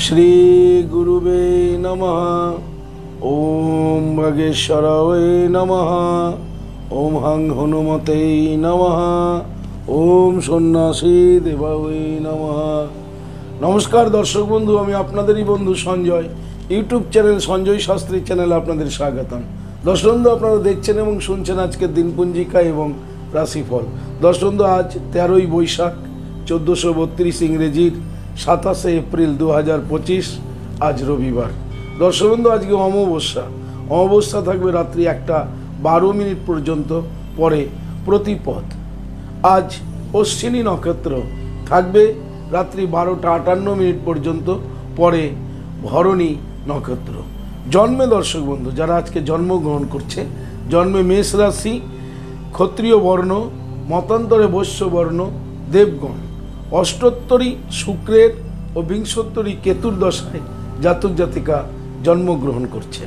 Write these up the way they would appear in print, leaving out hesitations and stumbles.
श्री गुरुवे नमः। ओम भगेश्वराय नमः। ओम हं हनुमते नमः। ओम सन्यासी देवाय नमः। नमस्कार दर्शक बंधु, आमी आपनादेरই बंधु सঞ্জয়। यूट्यूब चैनल सঞ্জয় शास्त्री चैनल आपनादेर स्वागतम। दर्शक बंधु, आपनारा देखছেন এবং শুনছেন আজকের দিনপঞ্জিকা এবং রাশিফল। দর্শক বন্ধু, আজ 13ই বৈশাখ 1432 ইংরেজির 27 এপ্রিল 2025, आज रविवार। दर्शक बंधु, आज के अमाबस्या থাকবে রাত্রি 1:12 পর্যন্ত, পরে প্রতিপদ। आज অশ্বিনী নক্ষত্র থাকবে রাত্রি 12:58 পর্যন্ত, পরে ভরণী নক্ষত্র। জন্মে দর্শক বন্ধু যারা আজকে জন্মগ্রহণ করছে, জন্মে মেষ রাশি, ক্ষত্রিয় বর্ণ, মতান্তরে বৈশ্য বর্ণ, দেবগণ। অষ্টোত্তরী শুক্রের ও বিংশোত্তরী কেতুর দশায় জাতক জাতিকা জন্মগ্রহণ করছে।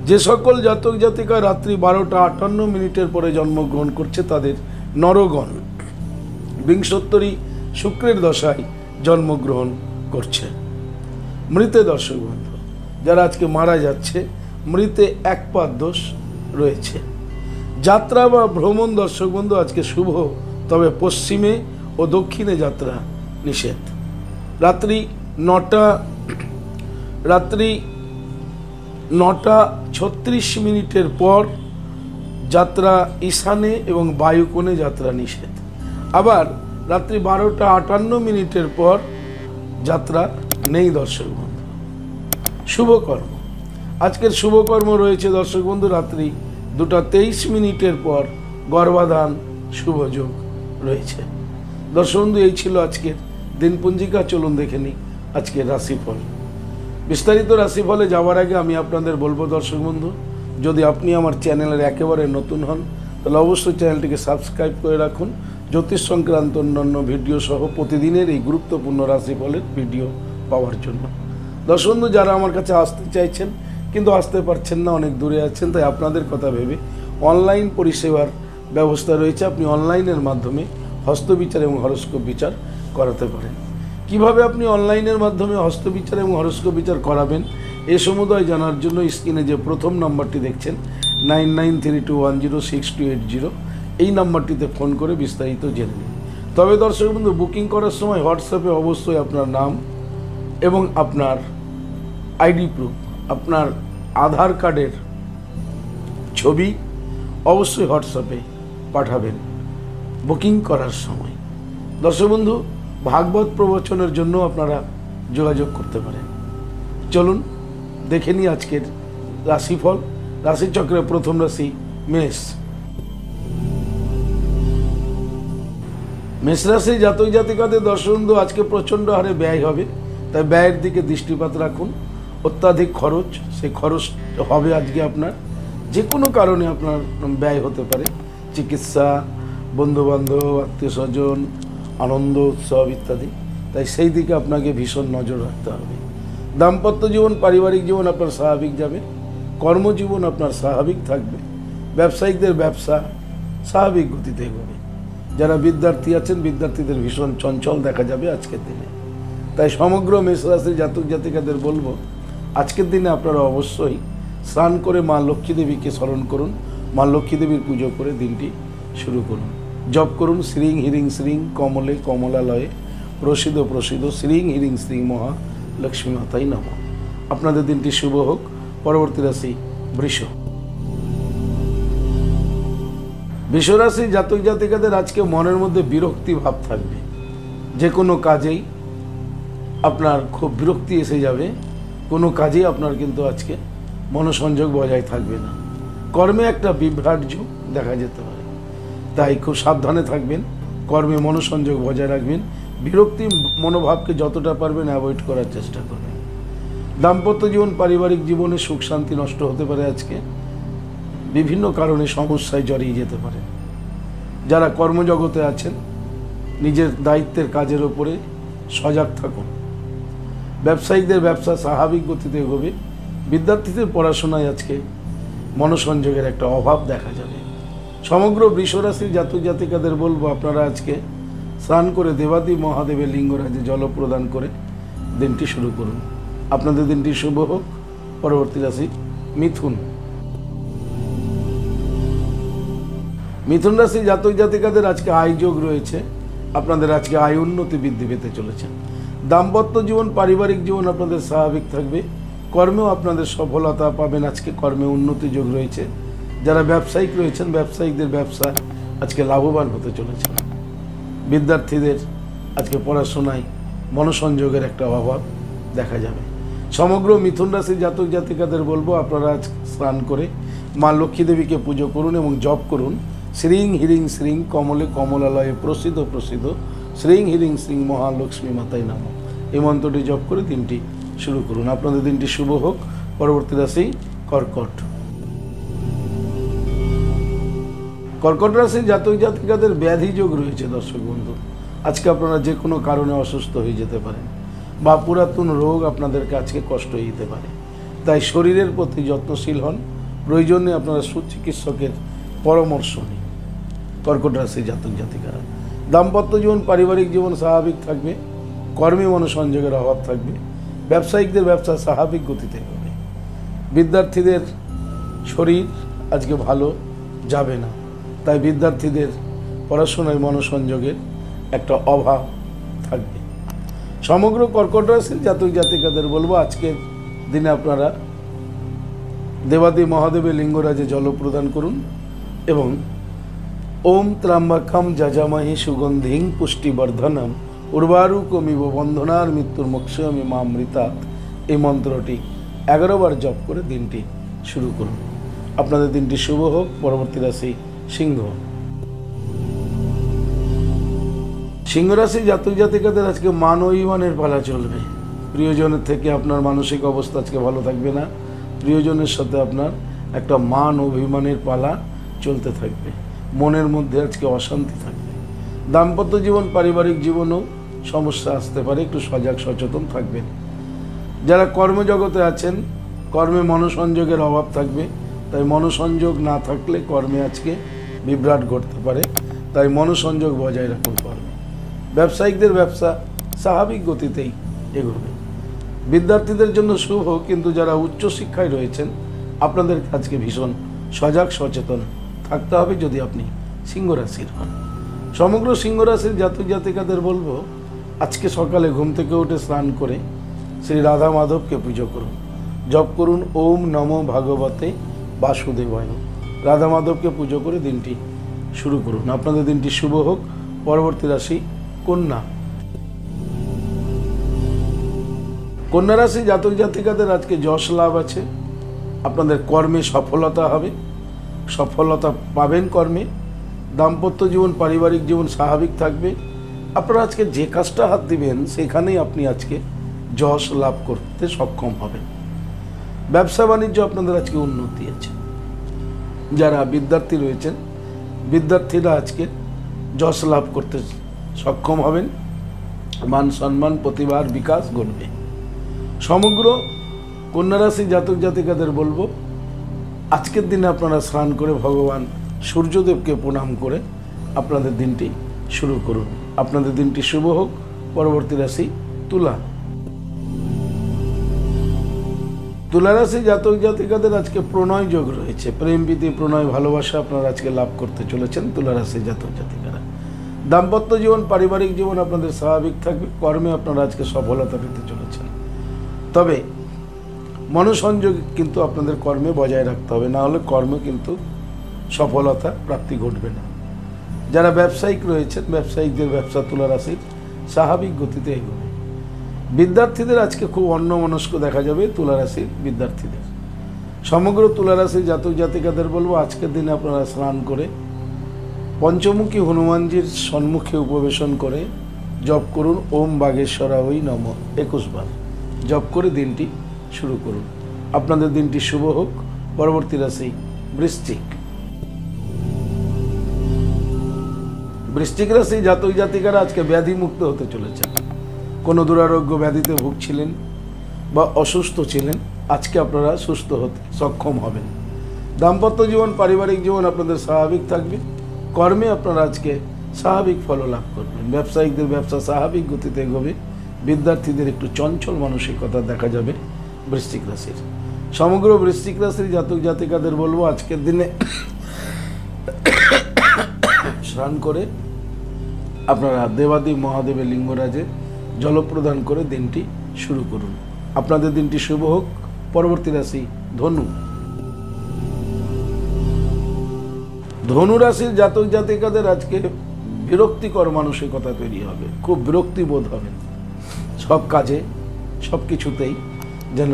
যে সকল জাতক জাতিকা রাত্রি 12:58 পরে জন্মগ্রহণ করছে তাদের নরগণ বিংশোত্তরী শুক্রের দশায় জন্মগ্রহণ করছে। মৃতে দর্শক বন্ধু যারা আজকে মারা যাচ্ছে, মৃতে এক পাদ দোষ রয়েছে। যাত্রা বা ভ্রমণ দর্শক বন্ধু আজকে শুভ, তবে পশ্চিমে ও দক্ষিণে যাত্রা নিষেধ। রাত্রি 9:36 পর যাত্রা ঈশানে এবং বায়ুকোণে যাত্রা নিষেধ। আবার রাত্রি 12:58 পর যাত্রা নেই দর্শক বন্ধু। শুভকর্ম আজকের শুভকর্ম রয়েছে দর্শক বন্ধু রাত্রি 2:23 পর গর্ভাধান শুভযোগ রয়েছে। দর্শক বন্ধু, এই ছিল আজকের দিনপঞ্জিকা। চলুন দেখে নিই আজকের রাশিফল। বিস্তারিত রাশিফলে যাওয়ার আগে আমি আপনাদের বলবো দর্শক বন্ধু, যদি আপনি আমার চ্যানেলের একেবারে নতুন হন তাহলে অবশ্যই চ্যানেলটিকে সাবস্ক্রাইব করে রাখুন, জ্যোতিষ সংক্রান্ত অন্যান্য ভিডিও সহ প্রতিদিনের এই গুরুত্বপূর্ণ রাশিফলের ভিডিও পাওয়ার জন্য। দর্শক বন্ধু, যারা আমার কাছে আসতে চাইছেন কিন্তু আসতে পারছেন না, অনেক দূরে আছেন, তাই আপনাদের কথা ভেবে অনলাইন পরিষেবার ব্যবস্থা রয়েছে। আপনি অনলাইনের মাধ্যমে হস্তবিচার এবং হরস্কোপ বিচার করাতে পারেন। কিভাবে আপনি অনলাইনের মাধ্যমে হস্তবিচার এবং হরস্কোপ বিচার করাবেন এ সমুদয় জানার জন্য স্ক্রিনে যে প্রথম নাম্বারটি দেখছেন 9932106280, এই নাম্বারটিতে ফোন করে বিস্তারিত জেনে নিন। তবে দর্শক বন্ধু, বুকিং করার সময় হোয়াটসঅ্যাপে অবশ্যই আপনার নাম এবং আপনার আইডি প্রুফ, আপনার আধার কার্ডের ছবি অবশ্যই হোয়াটসঅ্যাপে পাঠাবেন বুকিং করার সময়। দর্শক বন্ধু, ভাগবত প্রবচনের জন্য আপনারা যোগাযোগ করতে পারেন। চলুন দেখে নিই আজকের রাশিফল। রাশিচক্রের প্রথম রাশি মেষ। মেষ রাশি জাতক জাতিকাদের দর্শক বন্ধু আজকে প্রচণ্ড হারে ব্যয় হবে, তাই ব্যয়ের দিকে দৃষ্টিপাত রাখুন। অত্যাধিক খরচ, সেই খরচ হবে আজকে আপনার যে কোনো কারণে আপনার ব্যয় হতে পারে, চিকিৎসা, বন্ধুবান্ধব, আত্মীয় স্বজন, আনন্দ উৎসব ইত্যাদি, তাই সেই দিকে আপনাকে ভীষণ নজর রাখতে হবে। দাম্পত্য জীবন, পারিবারিক জীবন আপনার স্বাভাবিক যাবে। কর্মজীবন আপনার স্বাভাবিক থাকবে। ব্যবসায়িকদের ব্যবসা স্বাভাবিক গতিতে এগোবে। যারা বিদ্যার্থী আছেন, বিদ্যার্থীদের ভীষণ চঞ্চল দেখা যাবে আজকের দিনে। তাই সমগ্র মেষ রাশির জাতক জাতিকাদের বলবো, আজকের দিনে আপনারা অবশ্যই স্নান করে মা লক্ষ্মী দেবীকে স্মরণ করুন। মা লক্ষ্মী দেবীর পুজো করে দিনটি শুরু করুন। জপ করুন শ্রীং হিরিং শ্রীং কমলে কমলালয়ে প্রসিদ্ধ প্রসিদ্ধ শ্রীং হিরিং শ্রীং মহা লক্ষ্মী মাতাই নমঃ। আপনাদের দিনটি শুভ হোক। পরবর্তী রাশি বৃষ। বৃষ রাশি জাতক জাতিকাদের আজকে মনের মধ্যে বিরক্তি ভাব থাকবে। যে কোনো কাজেই আপনার খুব বিরক্তি এসে যাবে। কোনো কাজেই আপনার কিন্তু আজকে মনোসংযোগ বজায় থাকবে না। কর্মে একটা বিভ্রাট দেখা যেতে পারে, তাই খুব সাবধানে থাকবেন। কর্মে মনোসংযোগ বজায় রাখবেন। বিরক্তি মনোভাবকে যতটা পারবেন অ্যাভয়েড করার চেষ্টা করবেন। দাম্পত্য জীবন, পারিবারিক জীবনে সুখ শান্তি নষ্ট হতে পারে। আজকে বিভিন্ন কারণে সমস্যায় জড়িয়ে যেতে পারে। যারা কর্মজগতে আছেন নিজের দায়িত্বের কাজের ওপরে সজাগ থাকুন। ব্যবসায়িকদের ব্যবসা স্বাভাবিক গতিতে এগোবে। বিদ্যার্থীদের পড়াশোনায় আজকে মনোসংযোগের একটা অভাব দেখা যাবে। সমগ্র বৃষ রাশির জাতক জাতিকাদের বলবো, আপনারা আজকে স্নান করে দেবাদি মহাদেবের লিঙ্গরাজে জল প্রদান করে দিনটি শুরু করুন। আপনাদের দিনটি শুভ হোক। পরবর্তী রাশি মিথুন। মিথুন রাশি জাতক জাতিকাদের আজকে আয় যোগ রয়েছে। আপনাদের আজকে আয় উন্নতি বৃদ্ধি পেতে চলেছে। দাম্পত্য জীবন, পারিবারিক জীবন আপনাদের স্বাভাবিক থাকবে। কর্মেও আপনাদের সফলতা পাবেন। আজকে কর্মে উন্নতি যোগ রয়েছে। যারা ব্যবসায়িক রয়েছেন, ব্যবসায়িকদের ব্যবসা আজকে লাভবান হতে চলেছে। বিদ্যার্থীদের আজকে পড়াশোনায় মনোসংযোগের একটা অভাব দেখা যাবে। সমগ্র মিথুন রাশি জাতক জাতিকাদের বলবো, আপনারা আজ স্নান করে মা লক্ষ্মী দেবীকে পুজো করুন এবং জপ করুন শ্রীং হিরিং শ্রীং কমলে কমলালয়ে প্রসিদ্ধ প্রসিদ্ধ শ্রীং হিরিং শ্রীং মহালক্ষ্মী মাতায় নমঃ। এই মন্ত্রটি জপ করে দিনটি শুরু করুন। আপনাদের দিনটি শুভ হোক। পরবর্তী রাশি কর্কট। কর্কট রাশি জাতক জাতিকাদের ব্যাধি যোগ রয়েছে। দর্শক বন্ধু, আজকে আপনারা যে কোনো কারণে অসুস্থ হয়ে যেতে পারেন বা পুরাতন রোগ আপনাদেরকে আজকে কষ্ট হয়ে যেতে পারে। তাই শরীরের প্রতি যত্নশীল হন। প্রয়োজনে আপনারা সুচিকিৎসকের পরামর্শ নিন। কর্কট রাশি জাতক জাতিকারা, দাম্পত্য জীবন, পারিবারিক জীবন স্বাভাবিক থাকবে। কর্মে মনোসংযোগের অভাব থাকবে। ব্যবসায়িকদের ব্যবসা স্বাভাবিক গতিতে হবে। বিদ্যার্থীদের শরীর আজকে ভালো যাবে না, তাই বিদ্যার্থীদের পড়াশোনায় মনোসংযোগের একটা অভাব থাকবে। সমগ্র কর্কট রাশির জাতক জাতিকাদের বলবো, আজকের দিনে আপনারা দেবাদেব মহাদেবের লিঙ্গরাজে জল প্রদান করুন এবং ওম ত্রাম্বাকাম যজামহে সুগন্ধিং পুষ্টিবর্ধনম উর্বারুকমিব বন্ধনার মৃত্যুর মোক্ষামি মামৃতাৎ, এই মন্ত্রটি 11 বার জপ করে দিনটি শুরু করুন। আপনাদের দিনটি শুভ হোক। পরবর্তী রাশি সিংহ। সিংহ রাশি জাতক জাতিকাদের আজকে মান অভিমানের পালা চলবে। প্রিয়জনের থেকে আপনার মানসিক অবস্থা আজকে ভালো থাকবে না। প্রিয়জনের সাথে আপনার একটা মান অভিমানের পালা চলতে থাকবে। মনের মধ্যে আজকে অশান্তি থাকবে। দাম্পত্য জীবন, পারিবারিক জীবনেও সমস্যা আসতে পারে। একটু সজাগ সচেতন থাকবেন। যারা কর্মজগতে আছেন, কর্মে মনোসংযোগের অভাব থাকবে। তাই মনোসংযোগ না থাকলে কর্মে আজকে বিভ্রাট ঘটতে পারে। তাই মনোসংযোগ বজায় রাখুন কর্মে। ব্যবসায়িকদের ব্যবসা স্বাভাবিক গতিতেই এগোবে। বিদ্যার্থীদের জন্য শুভ, কিন্তু যারা উচ্চশিক্ষায় রয়েছেন আপনাদের আজকে ভীষণ সজাগ সচেতন থাকতে হবে যদি আপনি সিংহ রাশির হন। সমগ্র সিংহ রাশির জাতক জাতিকাদের বলবো, আজকে সকালে ঘুম থেকে উঠে স্নান করে শ্রী রাধা মাধবকে পুজো করুন। জপ করুন ওম নমো ভাগবতে বাসুদেবায়। রাধা মাধবকে পুজো করে দিনটি শুরু করুন। আপনাদের দিনটি শুভ হোক। পরবর্তী রাশি কন্যা। কন্যা রাশি জাতক জাতিকাদের আজকে যশ লাভ আছে। আপনাদের কর্মে সফলতা হবে, সফলতা পাবেন কর্মে। দাম্পত্য জীবন, পারিবারিক জীবন স্বাভাবিক থাকবে। আপনারা আজকে যে কাজটা হাত দিবেন সেখানেই আপনি আজকে যশ লাভ করতে সক্ষম হবেন। ব্যবসা বাণিজ্য আপনাদের আজকে উন্নতি আছে। যারা বিদ্যার্থী রয়েছেন, বিদ্যার্থীরা আজকে যশ লাভ করতে সক্ষম হবেন। মান সম্মান, প্রতিভার বিকাশ ঘটবে। সমগ্র কন্যা রাশি জাতক জাতিকাদের বলবো, আজকের দিনে আপনারা স্নান করে ভগবান সূর্যদেবকে প্রণাম করে আপনাদের দিনটি শুরু করুন। আপনাদের দিনটি শুভ হোক। পরবর্তী রাশি তুলা। তুলা রাশি জাতক জাতিকাদের আজকে প্রণয় যোগ রয়েছে। প্রেম প্রীতি, প্রণয়, ভালোবাসা আপনারা আজকে লাভ করতে চলেছেন তুলা রাশি জাতক জাতিকারা। দাম্পত্য জীবন, পারিবারিক জীবন আপনাদের স্বাভাবিক থাকবে। কর্মে আপনারা আজকে সফলতা পেতে চলেছেন। তবে মনোসংযোগ কিন্তু আপনাদের কর্মে বজায় রাখতে হবে, না হলে কর্মে কিন্তু সফলতা প্রাপ্তি ঘটবে না। যারা ব্যবসায়িক রয়েছেন, ব্যবসায়িকদের ব্যবসা তুলা রাশির স্বাভাবিক গতিতে এগোবে। বিদ্যার্থীদের আজকে খুব অন্যমনস্ক দেখা যাবে তুলা রাশির বিদ্যার্থীদের। সমগ্র তুলা রাশির জাতক জাতিকাদের বলবো, আজকের দিনে আপনারা স্নান করে পঞ্চমুখী হনুমানজির সম্মুখে উপবেশন করে জপ করুন ওম বাগেশ্বরায় নমঃ 21 বার। জপ করে দিনটি শুরু করুন। আপনাদের দিনটি শুভ হোক। পরবর্তী রাশি বৃশ্চিক। বৃশ্চিক রাশি জাতক জাতিকারা আজকে ব্যাধি মুক্ত হতে চলেছেন। কোনো দুরারোগ্য ব্যাধিতে ভুগছিলেন বা অসুস্থ ছিলেন, আজকে আপনারা সুস্থ হতে সক্ষম হবেন। দাম্পত্য জীবন, পারিবারিক জীবন আপনাদের স্বাভাবিক থাকবে। কর্মে আপনারা আজকে স্বাভাবিক ফল লাভ করবেন। ব্যবসায়িকদের ব্যবসা স্বাভাবিক গতিতে এগোবে। বিদ্যার্থীদের একটু চঞ্চল মানসিকতা দেখা যাবে বৃশ্চিক রাশির। সমগ্র বৃশ্চিক রাশির জাতক জাতিকাদের বলবো আজকের দিনে স্নান করে আপনারা দেবাদি মহাদেবের লিঙ্গরাজে জলপ্রদান করে দিনটি শুরু করুন। আপনাদের দিনটি শুভ হোক। পরবর্তী রাশি ধনু। ধনু রাশির জাতক জাতিকাদের আজকে বিরক্তিকর মানসিকতা তৈরি হবে, খুব বিরক্তি বোধ হবে। সব কাজে সব কিছুতেই যেন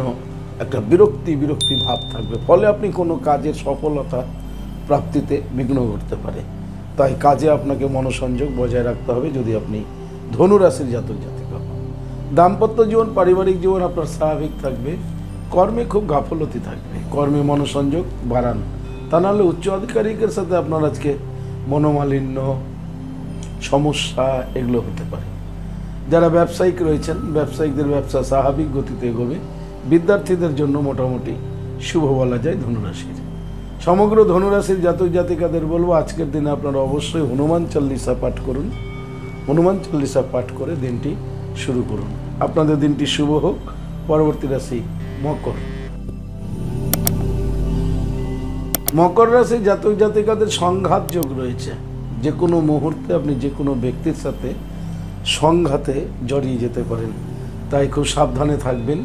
একটা বিরক্তি ভাব থাকবে, ফলে আপনি কোনো কাজের সফলতা প্রাপ্তিতে বিঘ্ন ঘটতে পারে। তাই কাজে আপনাকে মনোসংযোগ বজায় রাখতে হবে যদি আপনি ধনু রাশির জাতক জাতিকা হন। দাম্পত্য জীবন পারিবারিক জীবন আপনার স্বাভাবিক থাকবে। কর্মে খুব গাফলতি থাকবে, কর্মে মনোসংযোগ বাড়ান, তা নাহলে উচ্চ আধিকারিকের সাথে আপনার আজকে মনোমালিন্য সমস্যা এগুলো হতে পারে। যারা ব্যবসায়িক রয়েছেন ব্যবসায়িকদের ব্যবসা স্বাভাবিক গতিতে এগোবে। বিদ্যার্থীদের জন্য মোটামুটি শুভ বলা যায় ধনুরাশির। সমগ্র ধনুরাশির জাতক জাতিকাদের বলবো আজকের দিনে আপনারা অবশ্যই হনুমান চল্লিশা পাঠ করুন। হনুমান চল্লিশা পাঠ করে দিনটি শুরু করুন। আপনাদের দিনটি শুভ হোক। পরবর্তী রাশি মকর। মকর রাশির জাতক জাতিকাদের সংঘাত যোগ রয়েছে। যে কোনো মুহূর্তে আপনি যে কোনো ব্যক্তির সাথে সংঘাতে জড়িয়ে যেতে পারেন, তাই খুব সাবধানে থাকবেন।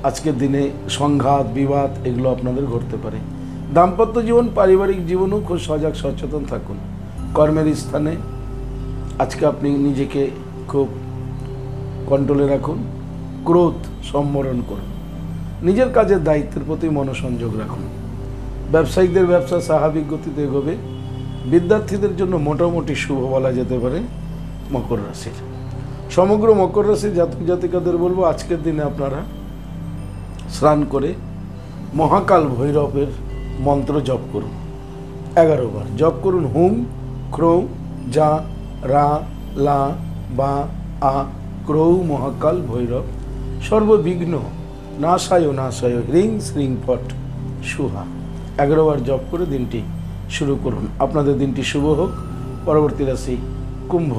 আজকের দিনে সংঘাত বিবাদ এগুলো আপনাদের ঘটতে পারে। দাম্পত্য জীবন পারিবারিক জীবনেও খুব সজাগ সচেতন থাকুন। কর্মের স্থানে আজকে আপনি নিজেকে খুব কন্ট্রোলে রাখুন। ক্রোধ সম্বরণ করুন। নিজের কাজের দায়িত্বের প্রতি মনোসংযোগ রাখুন। ব্যবসায়িকদের ব্যবসা স্বাভাবিক গতিতে এগোবে। বিদ্যার্থীদের জন্য মোটামুটি শুভ বলা যেতে পারে মকর রাশির। সমগ্র মকর রাশির জাতক জাতিকাদের বলবো আজকের দিনে আপনারা স্নান করে মহাকাল ভৈরবের মন্ত্র জপ করুন। 11 বার জপ করুন। হুম ক্রৌ যা রা লা বা আ ক্রৌ মহাকাল ভৈরব সর্ববিঘ্ন নাশায় নাশায় হ্রিং শ্রিং ফট সুহা। 11 বার জপ করে দিনটি শুরু করুন। আপনাদের দিনটি শুভ হোক। পরবর্তী রাশি কুম্ভ।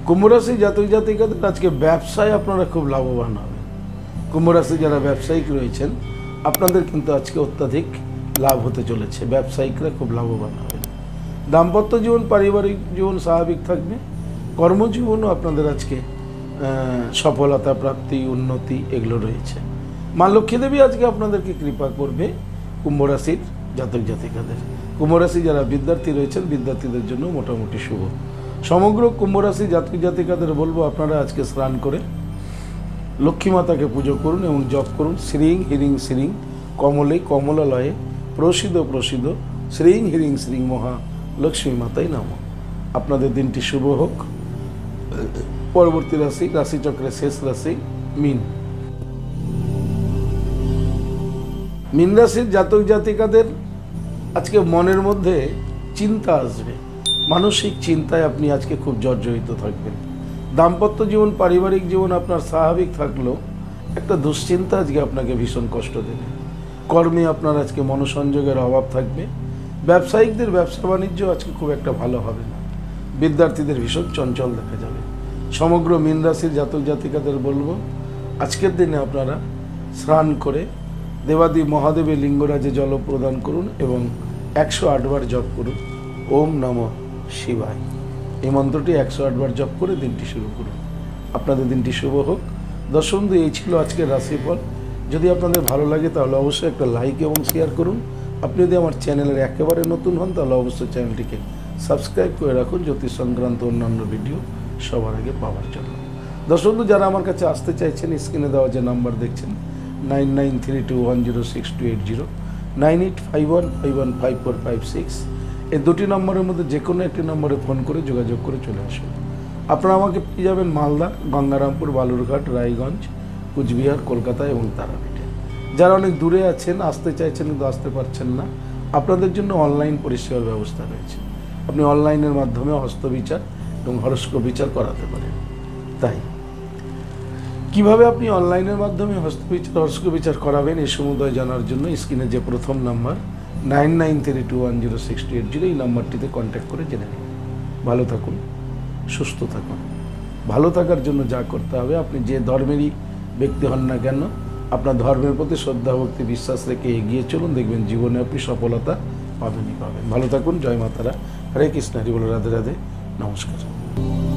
কুম্ভ রাশি জাতক জাতিকাদের আজকে ব্যবসায় আপনারা খুব লাভবান হবেন। কুম্ভ রাশি যারা ব্যবসায়িক রয়েছেন আপনাদের কিন্তু আজকে অত্যাধিক লাভ হতে চলেছে। ব্যবসায়িকরা খুব লাভবান হবেন। দাম্পত্য জীবন পারিবারিক জীবন স্বাভাবিক থাকবে। কর্মজীবনও আপনাদের আজকে সফলতা প্রাপ্তি উন্নতি এগুলো রয়েছে। মা লক্ষ্মী দেবী আজকে আপনাদেরকে কৃপা করবে কুম্ভ রাশির জাতক জাতিকাদের। কুম্ভ রাশি যারা বিদ্যার্থী রয়েছেন বিদ্যার্থীদের জন্য মোটামুটি শুভ। সমগ্র কুম্ভ রাশি জাতক জাতিকাদের বলবো আপনারা আজকে স্নান করে লক্ষ্মী মাতাকে পুজো করুন এবং জপ করুন। শ্রীং হিরিং শ্রীং কমলে কমলালয়ে প্রসিদ্ধ প্রসিদ্ধ শ্রীং হিরিং শ্রীং মহা লক্ষ্মী মাতাই নমঃ। আপনাদের দিনটি শুভ হোক। পরবর্তী রাশি রাশিচক্রের শেষ রাশি মীন। মীন রাশির জাতক জাতিকাদের আজকে মনের মধ্যে চিন্তা আসবে। মানসিক চিন্তায় আপনি আজকে খুব জর্জরিত থাকবেন। দাম্পত্য জীবন পারিবারিক জীবন আপনার স্বাভাবিক থাকলেও একটা দুশ্চিন্তা আজকে আপনাকে ভীষণ কষ্ট দেবে। কর্মে আপনার আজকে মনোসংযোগের অভাব থাকবে। ব্যবসায়িকদের ব্যবসা বাণিজ্য আজকে খুব একটা ভালো হবে না। বিদ্যার্থীদের ভীষণ চঞ্চল দেখা যাবে। সমগ্র মীন রাশির জাতক জাতিকাদের বলবো আজকের দিনে আপনারা স্নান করে দেবাদি মহাদেবের লিঙ্গরাজে জল প্রদান করুন এবং 108 বার জপ করুন ওম নমঃ শিবায়। এই মন্ত্রটি 108 বার জপ করে দিনটি শুরু করুন। আপনাদের দিনটি শুভ হোক। দর্শক বন্ধু, এই ছিল আজকের রাশিফল। যদি আপনাদের ভালো লাগে তাহলে অবশ্যই একটা লাইক এবং শেয়ার করুন। আপনি যদি আমার চ্যানেলের একেবারে নতুন হন তাহলে অবশ্যই চ্যানেলটিকে সাবস্ক্রাইব করে রাখুন জ্যোতিষ সংক্রান্ত অন্যান্য ভিডিও সবার আগে পাওয়ার জন্য। দর্শক বন্ধু, যারা আমার কাছে আসতে চাইছেন স্ক্রিনে দেওয়া যে নাম্বার দেখছেন 9932106280 9851515456 এই দুটি নম্বরের মধ্যে যে কোনো একটি নম্বরে ফোন করে যোগাযোগ করে চলে আসুন। আপনারা আমাকে পেয়ে যাবেন মালদা, গঙ্গারামপুর, বালুরঘাট, রায়গঞ্জ, কুচবিহার, কলকাতা এবং তারাপীঠে। যারা অনেক দূরে আছেন আসতে চাইছেন কিন্তু আসতে পারছেন না, আপনাদের জন্য অনলাইন পরিষেবার ব্যবস্থা রয়েছে। আপনি অনলাইনের মাধ্যমে হস্তবিচার এবং হরস্কোপ বিচার করাতে পারেন। তাই কিভাবে আপনি অনলাইনের মাধ্যমে হস্তবিচার হরস্কোপ বিচার করাবেন এই সমুদয় জানার জন্য স্ক্রিনে যে প্রথম নাম্বার 9932106280 এই নাম্বারটিতে কন্ট্যাক্ট করে জেনে নিন। ভালো থাকুন, সুস্থ থাকুন। ভালো থাকার জন্য যা করতে হবে, আপনি যে ধর্মেরই ব্যক্তি হন না কেন, আপনার ধর্মের প্রতি শ্রদ্ধা ভক্তি বিশ্বাস রেখে এগিয়ে চলুন, দেখবেন জীবনে আপনি সফলতা পাবেনই পাবেন। ভালো থাকুন। জয় মাতারা। হরে কৃষ্ণ। হরি বল। রাধে রাধে। নমস্কার।